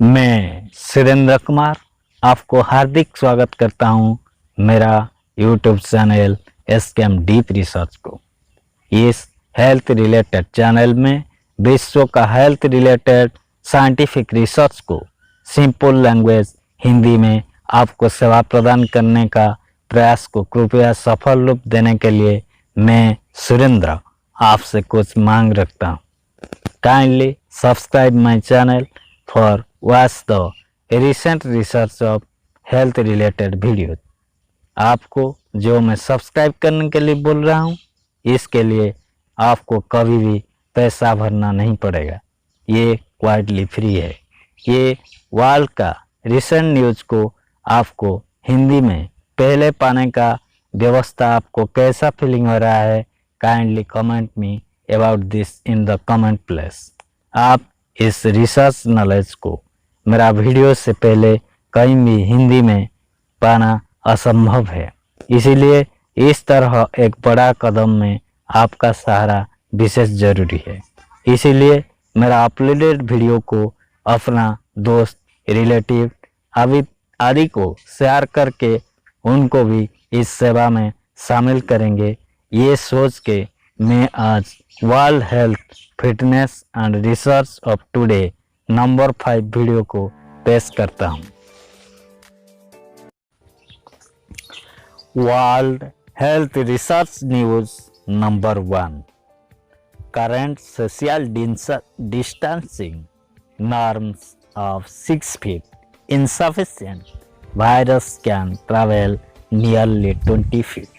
मैं सुरेंद्र कुमार आपको हार्दिक स्वागत करता हूं मेरा YouTube channel SKM deep research को। इस हेल्थ रिलेटेड चैनल में विश्व का हेल्थ रिलेटेड साइंटिफिक रिसर्च को सिंपल लैंग्वेज हिंदी में आपको सेवा प्रदान करने का प्रयास को कृपया सफल रूप देने के लिए मैं सुरेंद्र आपसे कुछ मांग रखता हूँ। Kindly subscribe my channel for watch the recent research of health related videos। आपको जो मैं सब्सक्राइब करने के लिए बोल रहा हूँ इसके लिए आपको कभी भी पैसा भरना नहीं पड़ेगा, ये क्वाइटली फ्री है। ये वर्ल्ड का रिसेंट न्यूज को आपको हिंदी में पहले पाने का व्यवस्था आपको कैसा फीलिंग हो रहा है, kindly comment me about this in the comment place. आप इस रिसर्च नॉलेज को मेरा वीडियो से पहले कहीं भी हिंदी में पाना असंभव है, इसीलिए इस तरह एक बड़ा कदम में आपका सहारा विशेष जरूरी है। इसीलिए मेरा अपलोडेड वीडियो को अपना दोस्त, रिलेटिव आदि को शेयर करके उनको भी इस सेवा में शामिल करेंगे, ये सोच के मैं आज world health fitness and research of today number 5 video को पेश करता हूँ। World health research news number 1। Current social distancing norms of 6 feet insufficient, virus can travel nearly 20 feet।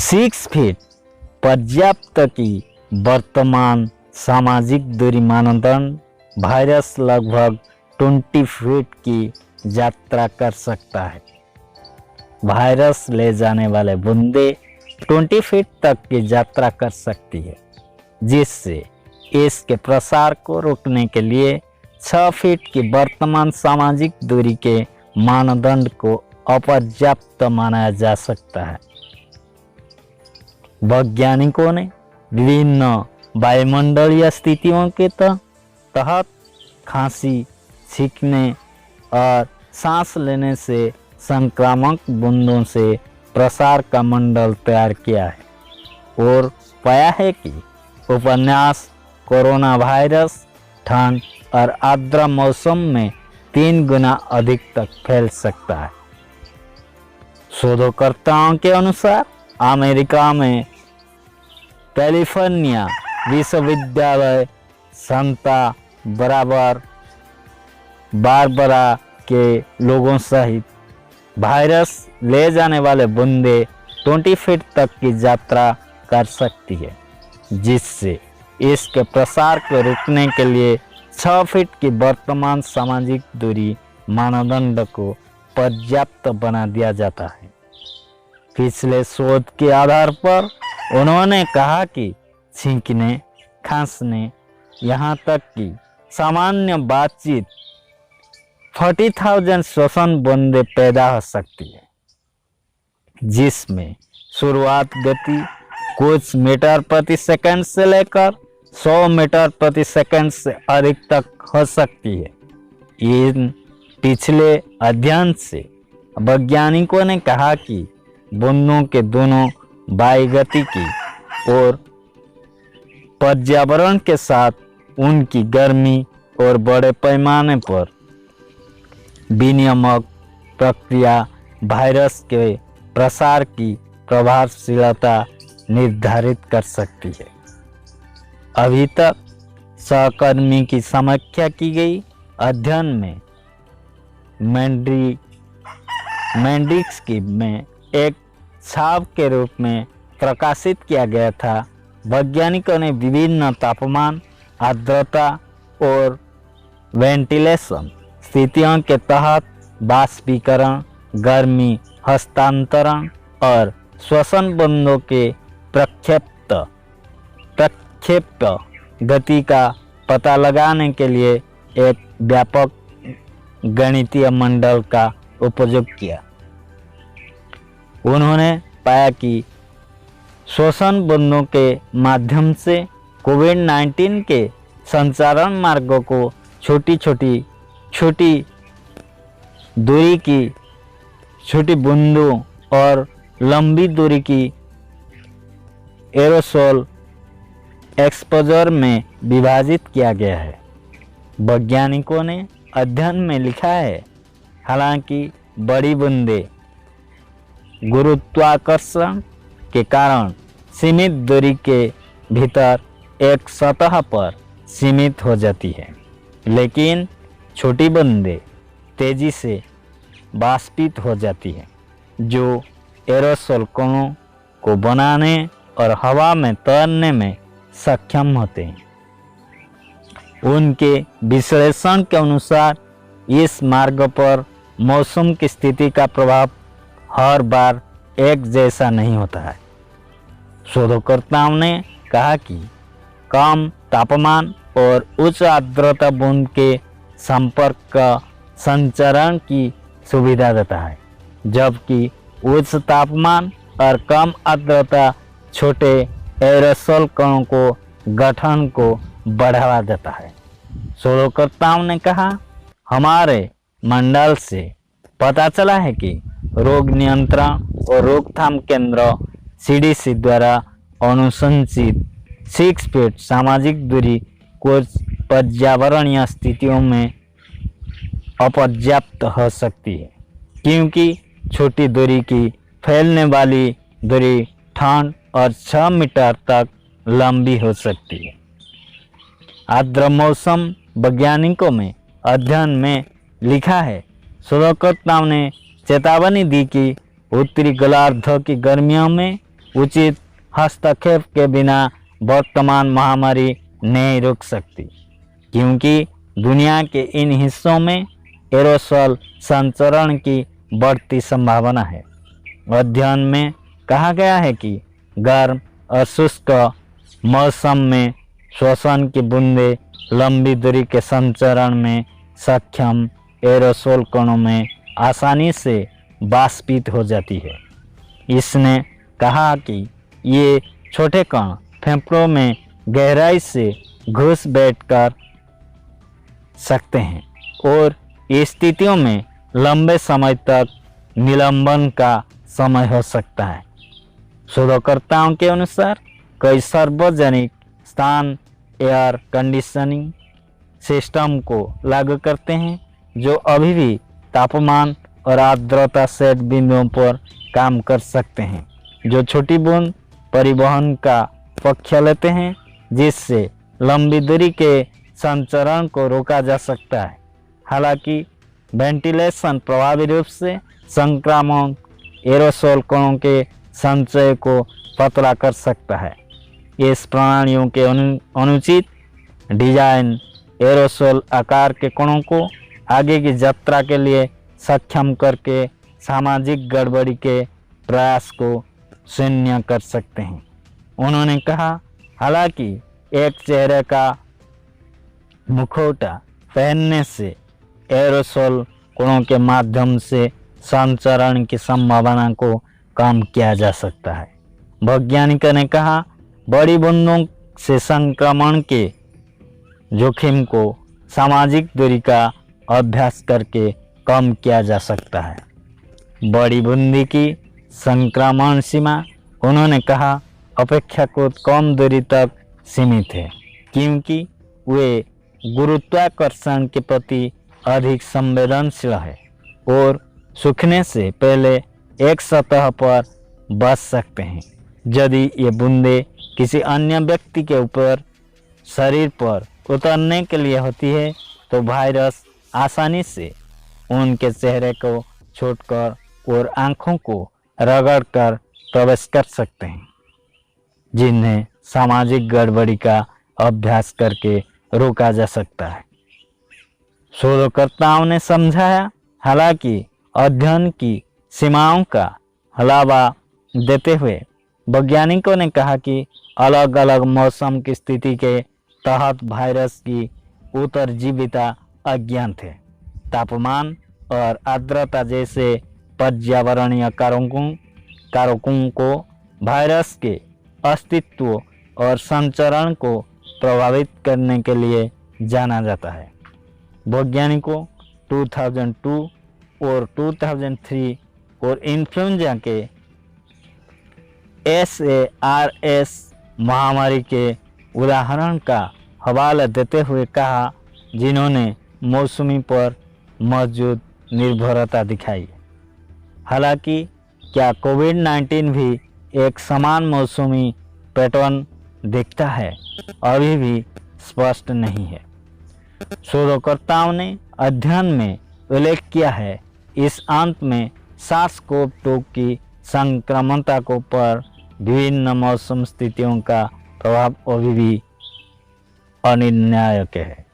6 feet पर्याप्त की वर्तमान सामाजिक दूरी मानदंड वायरस लगभग 20 फीट की यात्रा कर सकता है। वायरस ले जाने वाले बूंदे 20 फीट तक की यात्रा कर सकती है, जिससे इसके प्रसार को रोकने के लिए 6 फीट की वर्तमान सामाजिक दूरी के मानदंड को अपर्याप्त माना जा सकता है। वैज्ञानिकों ने विभिन्न वायुमंडलीय स्थितियों के तहत खांसी, छींकने और सांस लेने से संक्रामक बूंदों से प्रसार का मंडल तैयार किया है और पाया है कि उपन्यास कोरोना वायरस ठंड और आर्द्र मौसम में 3 गुना अधिक तक फैल सकता है। शोधकर्ताओं के अनुसार अमेरिका में कैलिफोर्निया विश्वविद्यालय सांता बारबरा के लोगों सहित वायरस ले जाने वाले बूंदे 20 फीट तक की यात्रा कर सकती है, जिससे इसके प्रसार को रोकने के लिए 6 फीट की वर्तमान सामाजिक दूरी मानदंड को पर्याप्त बना दिया जाता है। पिछले शोध के आधार पर उन्होंने कहा कि छींकने, खांसने, यहाँ तक कि सामान्य बातचीत 40,000 श्वसन बूंदें पैदा हो सकती है, जिसमें शुरुआत गति कुछ मीटर प्रति सेकंड से लेकर 100 मीटर प्रति सेकंड से अधिक तक हो सकती है। इन पिछले अध्ययन से वैज्ञानिकों ने कहा कि बूंदों के दोनों वायुगतिकी और पर्यावरण के साथ उनकी गर्मी और बड़े पैमाने पर विनियामक प्रक्रिया वायरस के प्रसार की प्रभावशीलता निर्धारित कर सकती है। अभी तक सहकर्मी की समीक्षा की गई अध्ययन में मैंड्रिक्स की में एक छाप के रूप में प्रकाशित किया गया था। वैज्ञानिकों ने विभिन्न तापमान, आर्द्रता और वेंटिलेशन स्थितियों के तहत बाष्पीकरण, गर्मी हस्तांतरण और श्वसन बंधों के प्रक्षेप गति का पता लगाने के लिए एक व्यापक गणितीय मॉडल का उपयोग किया। उन्होंने पाया कि श्वसन बंधों के माध्यम से कोविड-19 के संचारण मार्गों को छोटी दूरी की छोटी बूंदों और लंबी दूरी की एरोसोल एक्सपोजर में विभाजित किया गया है। वैज्ञानिकों ने अध्ययन में लिखा है, हालांकि बड़ी बूंदें गुरुत्वाकर्षण के कारण सीमित दूरी के भीतर एक सतह पर सीमित हो जाती है, लेकिन छोटी बूंदें तेजी से बाष्पित हो जाती है, जो एरोसोल कणों को बनाने और हवा में तैरने में सक्षम होते हैं। उनके विश्लेषण के अनुसार इस मार्ग पर मौसम की स्थिति का प्रभाव हर बार एक जैसा नहीं होता है। शोधकर्ताओं ने कहा कि कम तापमान और उच्च आर्द्रता बूंद के संपर्क का संचरण की सुविधा देता है, जबकि उच्च तापमान और कम आर्द्रता छोटे एरोसोल कणों को गठन को बढ़ावा देता है। शोधकर्ताओं ने कहा, हमारे मॉडल से पता चला है कि रोग नियंत्रण और रोकथाम केंद्र CDC द्वारा अनुशंसित 6 फीट सामाजिक दूरी कुछ पर्यावरणीय स्थितियों में अपर्याप्त हो सकती है, क्योंकि छोटी दूरी की फैलने वाली दूरी ठंड और 6 मीटर तक लंबी हो सकती है। आर्द्र मौसम वैज्ञानिकों में अध्ययन में लिखा है, शोधकर्ताओं ने चेतावनी दी कि उत्तरी गोलार्ध की गर्मियों में उचित हस्तक्षेप के बिना वर्तमान महामारी नहीं रुक सकती, क्योंकि दुनिया के इन हिस्सों में एरोसोल संचरण की बढ़ती संभावना है। अध्ययन में कहा गया है कि गर्म और शुष्क मौसम में श्वसन की बूंदें लंबी दूरी के संचरण में सक्षम एरोसोल कणों में आसानी से बाष्पित हो जाती है। इसने कहा कि ये छोटे कण फेफड़ों में गहराई से घुस बैठकर सकते हैं और इस स्थितियों में लंबे समय तक निलंबन का समय हो सकता है। शोधकर्ताओं के अनुसार कई सार्वजनिक स्थान एयर कंडीशनिंग सिस्टम को लागू करते हैं, जो अभी भी तापमान और आर्द्रता सेट बिंदुओं पर काम कर सकते हैं, जो छोटी बूंद परिवहन का पक्ष लेते हैं, जिससे लंबी दूरी के संचरण को रोका जा सकता है। हालांकि वेंटिलेशन प्रभावी रूप से संक्रामक एरोसोल कणों के संचय को पतला कर सकता है। इस प्रणालियों के अनुचित डिजाइन एरोसोल आकार के कणों को आगे की यात्रा के लिए सक्षम करके सामाजिक गड़बड़ी के प्रयास को शून्य कर सकते हैं। उन्होंने कहा, हालांकि एक चेहरे का मुखौटा पहनने से एरोसोल कणों के माध्यम से संचरण की संभावना को कम किया जा सकता है। वैज्ञानिकों ने कहा, बड़ी बूंदों से संक्रमण के जोखिम को सामाजिक दूरी का अभ्यास करके कम किया जा सकता है। बड़ी बूंदी की संक्रमण सीमा, उन्होंने कहा, अपेक्षाकृत कम दूरी तक सीमित है, क्योंकि वे गुरुत्वाकर्षण के प्रति अधिक संवेदनशील है और सूखने से पहले एक सतह पर बच सकते हैं। यदि ये बूंदें किसी अन्य व्यक्ति के ऊपर शरीर पर उतरने के लिए होती है, तो वायरस आसानी से उनके चेहरे को छोड़कर और आँखों को रगड़कर प्रवेश कर सकते हैं, जिन्हें सामाजिक गड़बड़ी का अभ्यास करके रोका जा सकता है। शोधकर्ताओं ने समझाया, हालांकि अध्ययन की सीमाओं का हवाला देते हुए वैज्ञानिकों ने कहा कि अलग अलग मौसम की स्थिति के तहत वायरस की उत्तरजीविता अज्ञात है। तापमान और आर्द्रता जैसे पर्यावरणीय कारकों को वायरस के अस्तित्व और संचरण को प्रभावित करने के लिए जाना जाता है। वैज्ञानिकों 2002 और 2003 और इन्फ्लुएंजा के SARS महामारी के उदाहरण का हवाला देते हुए कहा, जिन्होंने मौसमी पर मौजूद निर्भरता दिखाई। हालांकि क्या कोविड-19 भी एक समान मौसमी पैटर्न दिखता है, अभी भी स्पष्ट नहीं है। शोधकर्ताओं ने अध्ययन में उल्लेख किया है, इस अंत में SARS-CoV-2 की संक्रमणता को पर विभिन्न मौसम स्थितियों का प्रभाव अभी भी अनिर्णायक है।